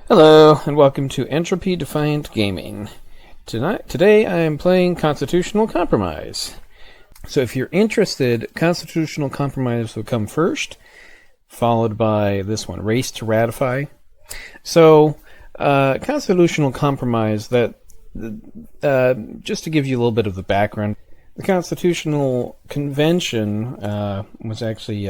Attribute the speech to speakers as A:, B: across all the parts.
A: Hello, and welcome to Entropy-Defiant Gaming. Today I am playing Constitutional Compromise. So if you're interested, Constitutional Compromise will come first, followed by this one, Race to Ratify. So, Constitutional Compromise, just to give you a little bit of the background, the Constitutional Convention was actually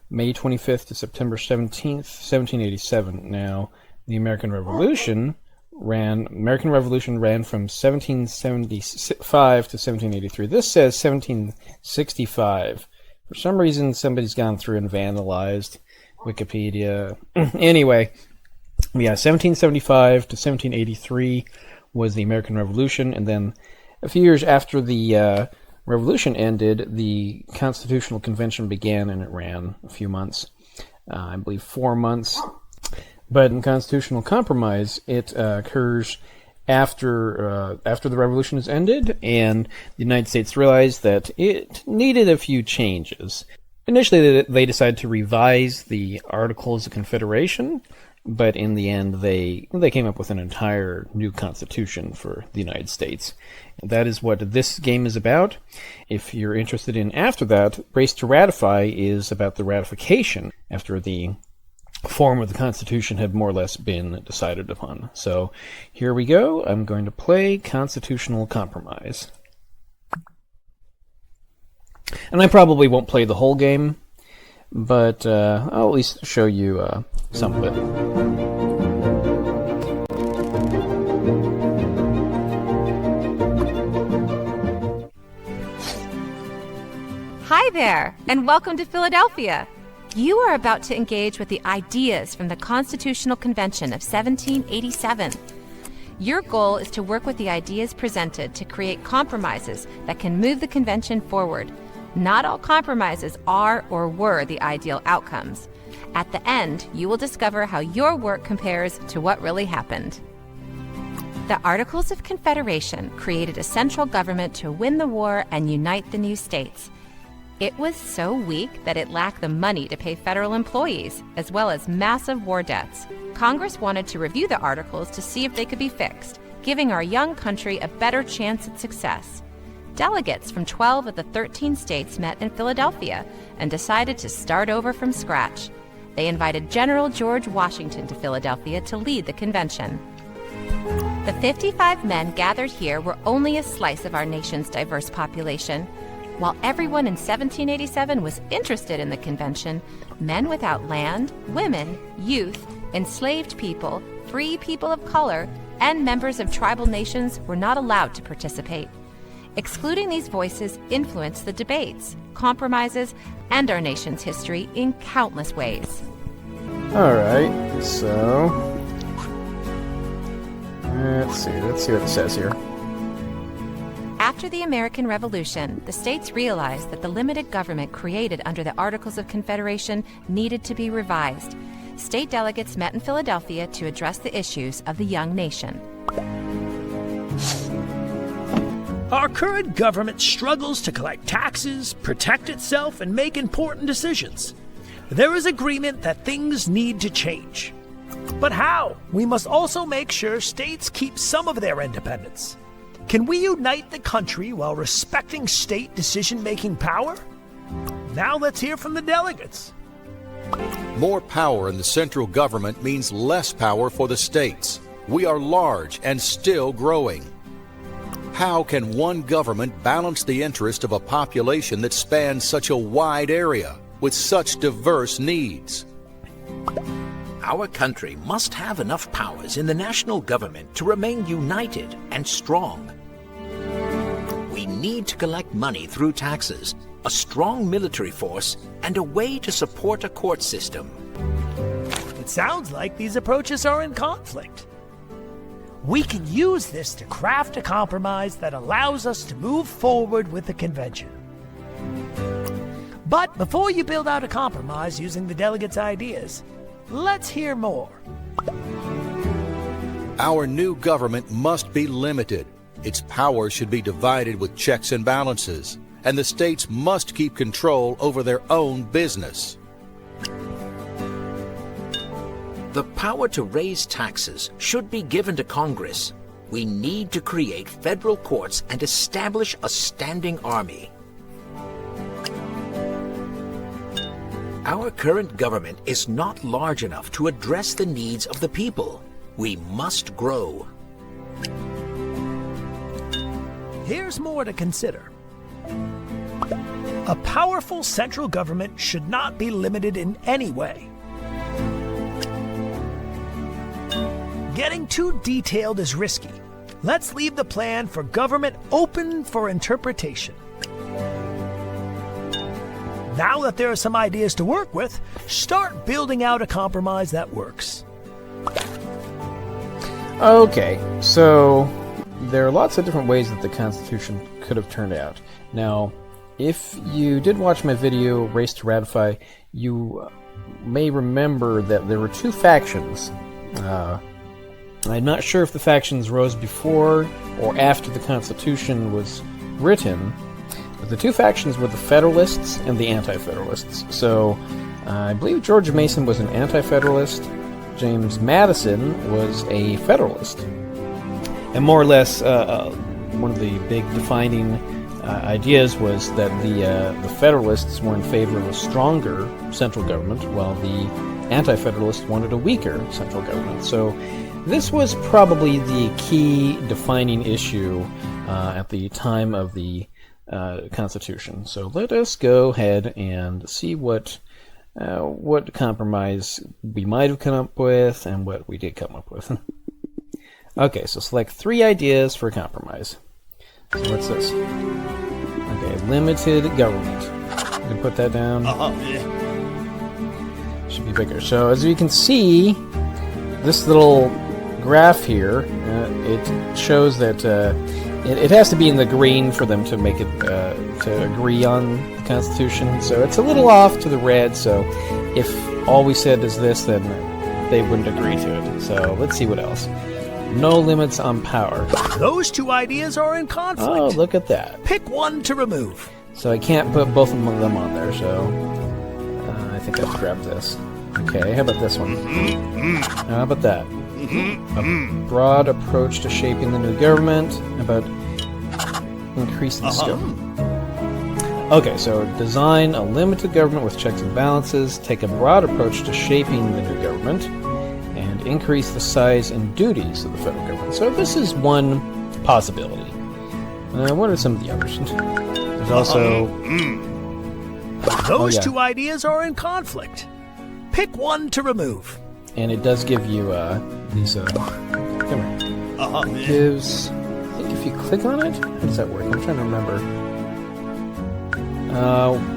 A: May 25th to September 17th, 1787. Now, the American Revolution ran from 1775 to 1783. This says 1765. For some reason, somebody's gone through and vandalized Wikipedia. Anyway, 1775 to 1783 was the American Revolution, and then a few years after the Revolution ended, the Constitutional Convention began, and it ran a few months, I believe 4 months. But in Constitutional Compromise, it occurs after the Revolution has ended, and the United States realized that it needed a few changes. Initially, they decided to revise the Articles of Confederation, but in the end, they came up with an entire new constitution for the United States. And that is what this game is about. If you're interested in after that, Race to Ratify is about the ratification after the form of the Constitution had more or less been decided upon. So here we go. I'm going to play Constitutional Compromise. And I probably won't play the whole game, but I'll at least show you some of it.
B: Hi there, and welcome to Philadelphia. You are about to engage with the ideas from the Constitutional Convention of 1787. Your goal is to work with the ideas presented to create compromises that can move the convention forward. Not all compromises are or were the ideal outcomes. At the end, you will discover how your work compares to what really happened. The Articles of Confederation created a central government to win the war and unite the new states. It was so weak that it lacked the money to pay federal employees, as well as massive war debts. Congress wanted to review the Articles to see if they could be fixed, giving our young country a better chance at success. Delegates from 12 of the 13 states met in Philadelphia and decided to start over from scratch. They invited General George Washington to Philadelphia to lead the convention. The 55 men gathered here were only a slice of our nation's diverse population. While everyone in 1787 was interested in the convention, men without land, women, youth, enslaved people, free people of color, and members of tribal nations were not allowed to participate. Excluding these voices influenced the debates, compromises, and our nation's history in countless ways.
A: All right, so let's see what it says here.
B: After the American Revolution, the states realized that the limited government created under the Articles of Confederation needed to be revised. State delegates met in Philadelphia to address the issues of the young nation.
C: Our current government struggles to collect taxes, protect itself, and make important decisions. There is agreement that things need to change. But how? We must also make sure states keep some of their independence. Can we unite the country while respecting state decision-making power? Now let's hear from the delegates.
D: More power in the central government means less power for the states. We are large and still growing. How can one government balance the interest of a population that spans such a wide area with such diverse needs?
E: Our country must have enough powers in the national government to remain united and strong. We need to collect money through taxes, a strong military force, and a way to support a court system.
C: It sounds like these approaches are in conflict. We can use this to craft a compromise that allows us to move forward with the convention. But before you build out a compromise using the delegates' ideas, let's hear more.
D: Our new government must be limited. Its power should be divided with checks and balances, and the states must keep control over their own business.
E: The power to raise taxes should be given to Congress. We need to create federal courts and establish a standing army. Our current government is not large enough to address the needs of the people. We must grow.
C: Here's more to consider. A powerful central government should not be limited in any way. Getting too detailed is risky. Let's leave the plan for government open for interpretation. Now that there are some ideas to work with, start building out a compromise that works.
A: Okay, so there are lots of different ways that the Constitution could have turned out. Now, if you did watch my video, Race to Ratify, you may remember that there were two factions. I'm not sure if the factions rose before or after the Constitution was written, but the two factions were the Federalists and the Anti-Federalists. So, I believe George Mason was an Anti-Federalist, James Madison was a Federalist. And more or less, one of the big defining ideas was that the Federalists were in favor of a stronger central government, while the Anti-Federalists wanted a weaker central government. So this was probably the key defining issue at the time of the Constitution. So let us go ahead and see what compromise we might have come up with and what we did come up with. Okay, so select 3 ideas for compromise. So what's this? Okay, limited government. You can put that down. Should be bigger. So as you can see, this little graph here, it shows that it has to be in the green for them to make it to agree on the Constitution. So it's a little off to the red. So if all we said is this, then they wouldn't agree to it. So let's see what else. No limits on power.
C: Those 2 ideas are in conflict.
A: Oh, look at that.
C: Pick one to remove.
A: So I can't put both of them on there, so I think I have to grab this. Okay, how about this one? How about that? A broad approach to shaping the new government. How about increasing the scope? Okay, so design a limited government with checks and balances, take a broad approach to shaping the new government, and increase the size and duties of the federal government. So this is one possibility. What are some of the others? There's also...
C: Those 2 ideas are in conflict. Pick one to remove.
A: And it does give you these... come here. It gives... I think if you click on it... How does that work? I'm trying to remember.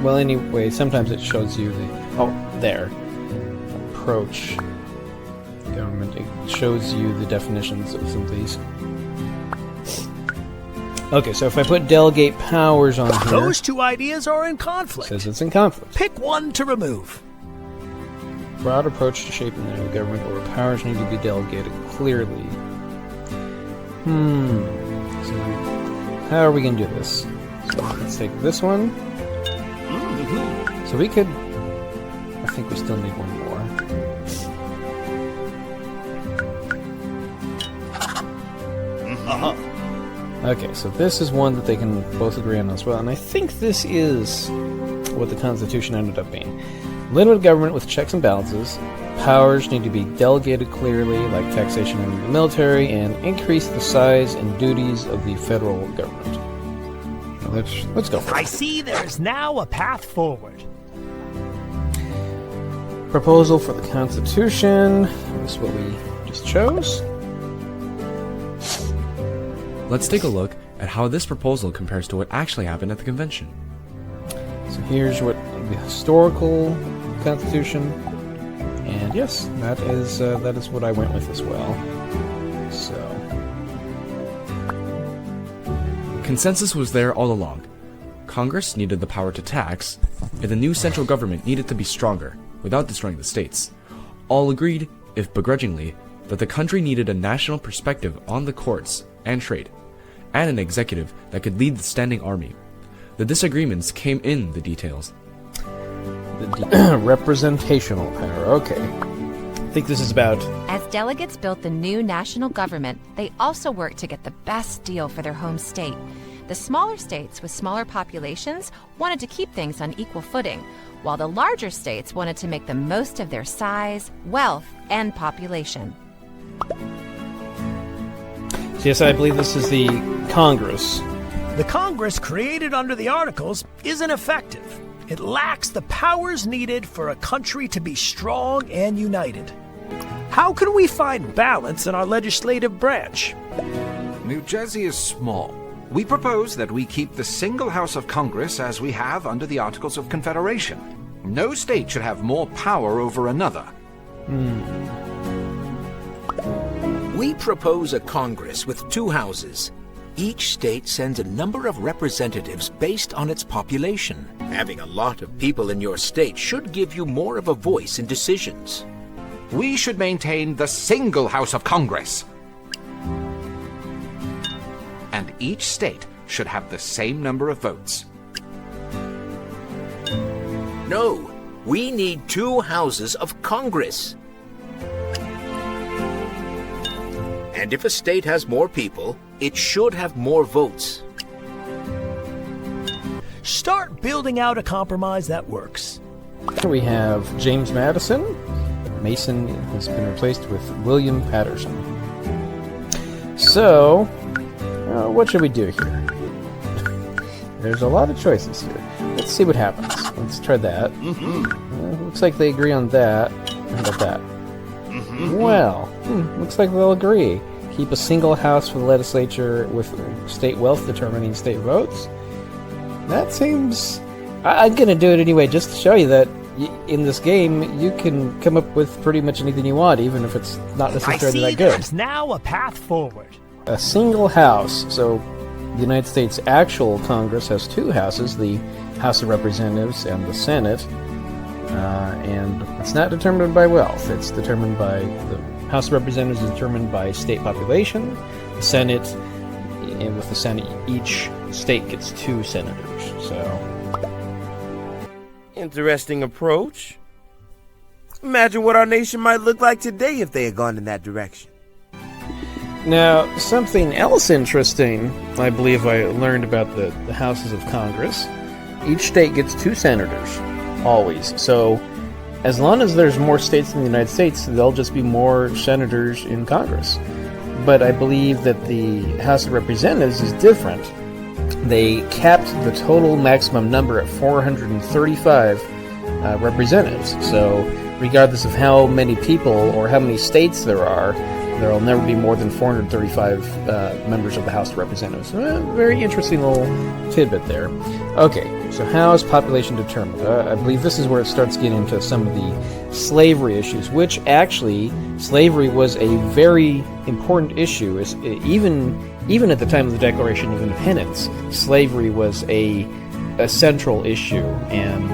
A: Well, anyway, sometimes it shows you the... Oh, there. Approach... government. It shows you the definitions of some of these. Okay, so if I put delegate powers on here...
C: Those 2 ideas are in conflict.
A: It says it's in conflict.
C: Pick one to remove.
A: Broad approach to shaping the new government, or powers need to be delegated clearly. So how are we going to do this? So let's take this one. So we could... I think we still need one more. Okay, so this is one that they can both agree on as well, and I think this is what the Constitution ended up being. Limited government with checks and balances, powers need to be delegated clearly, like taxation and the military, and increase the size and duties of the federal government. Let's go for it.
C: I see there's now a path forward.
A: Proposal for the Constitution. This is what we just chose.
F: Let's take a look at how this proposal compares to what actually happened at the convention.
A: So here's what the historical Constitution, and yes, that is what I went with as well. So
F: consensus was there all along. Congress needed the power to tax, and the new central government needed to be stronger without destroying the states. All agreed, if begrudgingly, that the country needed a national perspective on the courts and trade, and an executive that could lead the standing army. The disagreements came in the details.
A: The representational power, okay. think this is about.
B: As delegates built the new national government, they also worked to get the best deal for their home state. The smaller states with smaller populations wanted to keep things on equal footing, while the larger states wanted to make the most of their size, wealth, and population.
A: Yes, I believe this is the Congress.
C: The Congress created under the Articles isn't effective. It lacks the powers needed for a country to be strong and united. How can we find balance in our legislative branch?
G: New Jersey is small. We propose that we keep the single House of Congress as we have under the Articles of Confederation. No state should have more power over another.
E: We propose a Congress with 2 houses. Each state sends a number of representatives based on its population. Having a lot of people in your state should give you more of a voice in decisions.
G: We should maintain the single House of Congress. And each state should have the same number of votes.
E: No, we need 2 houses of Congress. And if a state has more people, it should have more votes.
C: Start building out a compromise that works.
A: Here we have James Madison. Mason has been replaced with William Patterson. So, what should we do here? There's a lot of choices here. Let's see what happens. Let's try that. Looks like they agree on that. How about that? Well, looks like they'll agree. Keep a single house for the legislature with state wealth determining state votes. That seems... I'm going to do it anyway, just to show you that in this game, you can come up with pretty much anything you want, even if it's not necessarily that good.
C: There's now a path forward.
A: A single house. So the United States actual Congress has 2 houses, the House of Representatives and the Senate. And it's not determined by wealth. It's determined by the House of Representatives is determined by state population. The Senate, and with the Senate, each state gets 2 senators. So,
H: interesting approach. Imagine what our nation might look like today if they had gone in that direction.
A: now something else interesting, I believe I learned about the houses of Congress. Each state gets 2 senators, always. So, as long as there's more states in the United States, there'll just be more senators in Congress. But I believe that the House of Representatives is different. They capped the total maximum number at 435 representatives. So, regardless of how many people or how many states there will never be more than 435 members of the House of Representatives. Very interesting little tidbit there. Okay, so how is population determined? I believe this is where it starts getting into some of the slavery issues, which actually, slavery was a very important issue. Even at the time of the Declaration of Independence, slavery was a central issue, and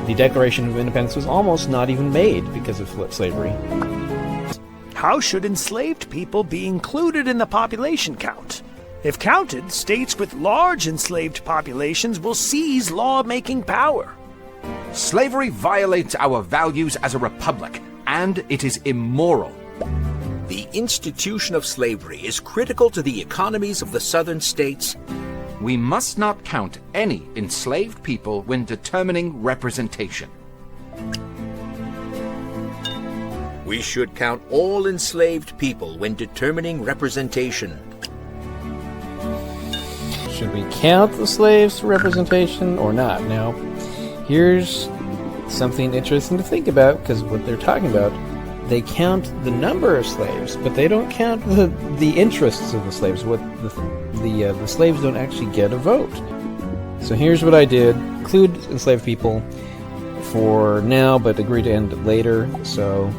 A: the Declaration of Independence was almost not even made because of slavery.
C: How should enslaved people be included in the population count? If counted, states with large enslaved populations will seize law-making power.
G: Slavery violates our values as a republic, and it is immoral.
E: The institution of slavery is critical to the economies of the southern states.
G: We must not count any enslaved people when determining representation.
E: We should count all enslaved people when determining representation.
A: Should we count the slaves for representation or not? Now, here's something interesting to think about, because what they're talking about, they count the number of slaves, but they don't count the interests of the slaves. What the slaves don't actually get a vote. So here's what I did: include enslaved people for now, but agree to end it later. So.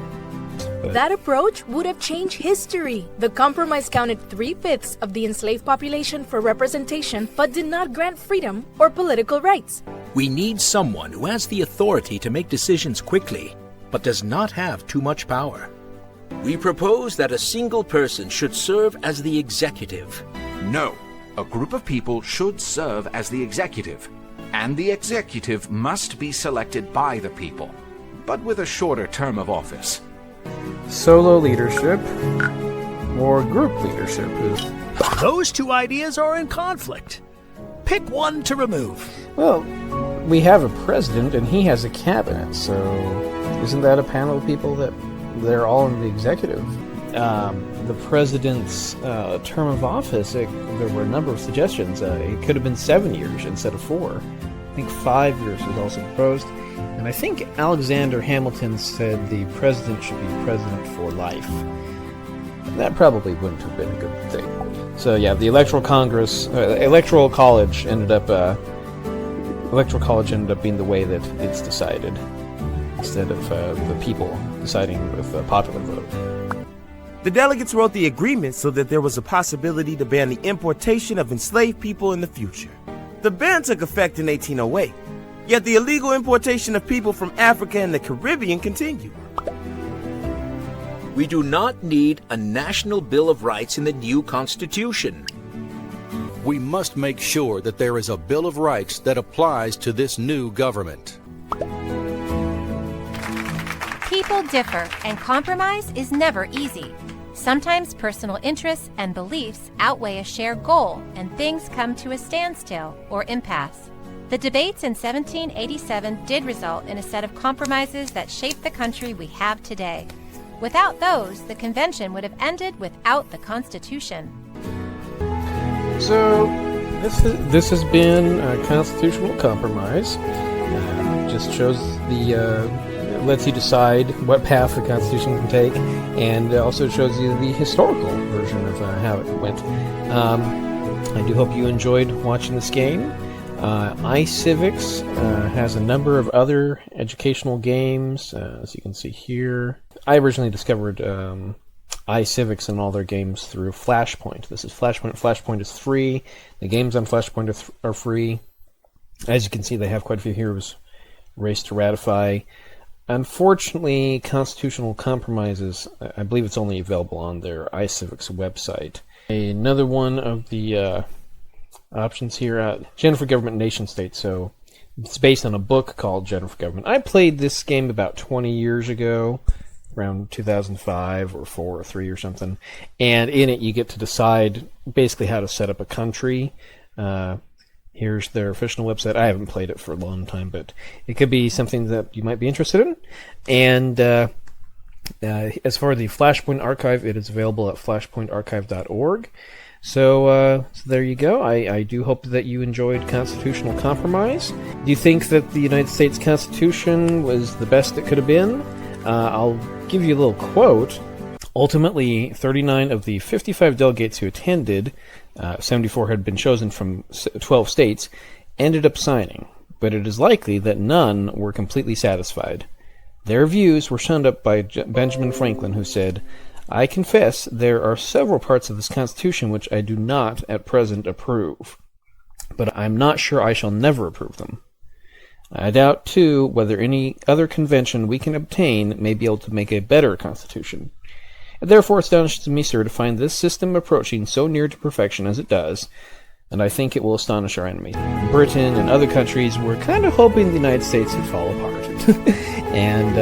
I: That approach would have changed history. The compromise counted 3/5 of the enslaved population for representation, but did not grant freedom or political rights.
E: We need someone who has the authority to make decisions quickly, but does not have too much power. We propose that a single person should serve as the executive.
G: No, a group of people should serve as the executive, and the executive must be selected by the people, but with a shorter term of office.
A: solo leadership or group leadership.
C: Those two ideas are in conflict. Pick one to remove.
A: Well, we have a president and he has a cabinet, so isn't that a panel of people that they're all in the executive? The president's term of office, there were a number of suggestions. It could have been 7 years instead of 4. I think 5 years was also proposed. And I think Alexander Hamilton said the president should be president for life. That probably wouldn't have been a good thing. So yeah, the Electoral College ended up being the way that it's decided, instead of the people deciding with a popular vote.
H: The delegates wrote the agreement so that there was a possibility to ban the importation of enslaved people in the future. The ban took effect in 1808, yet the illegal importation of people from Africa and the Caribbean continued.
E: We do not need a national Bill of Rights in the new Constitution.
D: We must make sure that there is a Bill of Rights that applies to this new government.
B: People differ, and compromise is never easy. Sometimes personal interests and beliefs outweigh a shared goal, and things come to a standstill or impasse. The debates in 1787 did result in a set of compromises that shaped the country we have today. Without those, the convention would have ended without the Constitution.
A: So, this has been a constitutional compromise. Just shows lets you decide what path the Constitution can take, and also shows you the historical version of how it went. I do hope you enjoyed watching this game. iCivics has a number of other educational games, as you can see here. I originally discovered iCivics and all their games through Flashpoint. This is Flashpoint. Flashpoint is free. The games on Flashpoint are free. As you can see, they have quite a few heroes. Race to Ratify. Unfortunately, Constitutional Compromises, I believe it's only available on their iCivics website. Another one of the options here, Gender for Government Nation State. So it's based on a book called Gender for Government. I played this game about 20 years ago, around 2005 or 4 or 3 or something. And in it, you get to decide basically how to set up a country. Here's their official website. I haven't played it for a long time, but it could be something that you might be interested in. And as far as the Flashpoint archive, it is available at flashpointarchive.org. So there you go. I do hope that you enjoyed Constitutional Compromise. Do you think that the United States Constitution was the best it could have been? I'll give you a little quote. Ultimately, 39 of the 55 delegates who attended, 74 had been chosen from 12 states, ended up signing, but it is likely that none were completely satisfied. Their views were summed up by Benjamin Franklin, who said, "I confess there are several parts of this Constitution which I do not at present approve, but I'm not sure I shall never approve them. I doubt, too, whether any other convention we can obtain may be able to make a better Constitution. It therefore astonishes me, sir, to find this system approaching so near to perfection as it does, and I think it will astonish our enemy. Britain and other countries were kind of hoping the United States would fall apart. And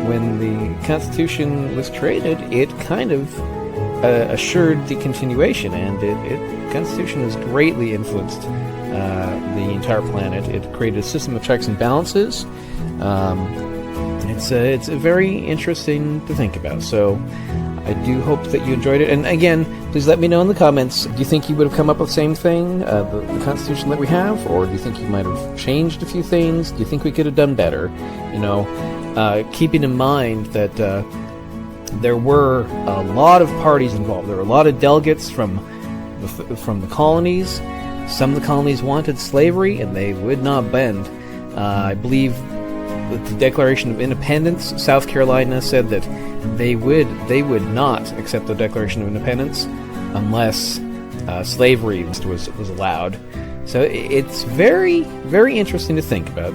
A: when the Constitution was created, it kind of assured the continuation, and the Constitution has greatly influenced the entire planet. It created a system of checks and balances. It's very interesting to think about. So I do hope that you enjoyed it. And again, please let me know in the comments, do you think you would have come up with the same thing, the Constitution that we have? Or do you think you might have changed a few things? Do you think we could have done better? You know, keeping in mind that there were a lot of parties involved. There were a lot of delegates from the colonies. Some of the colonies wanted slavery, and they would not bend. I believe that the Declaration of Independence, South Carolina said that they would not accept the Declaration of Independence unless slavery was allowed. So it's very, very interesting to think about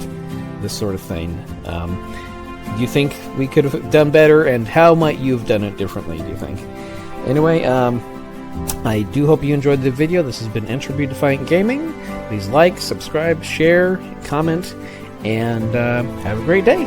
A: this sort of thing. Do you think we could have done better, and how might you have done it differently, do you think? Anyway, I do hope you enjoyed the video. This has been Entropy-Defiant Gaming. Please like, subscribe, share, comment, and have a great day.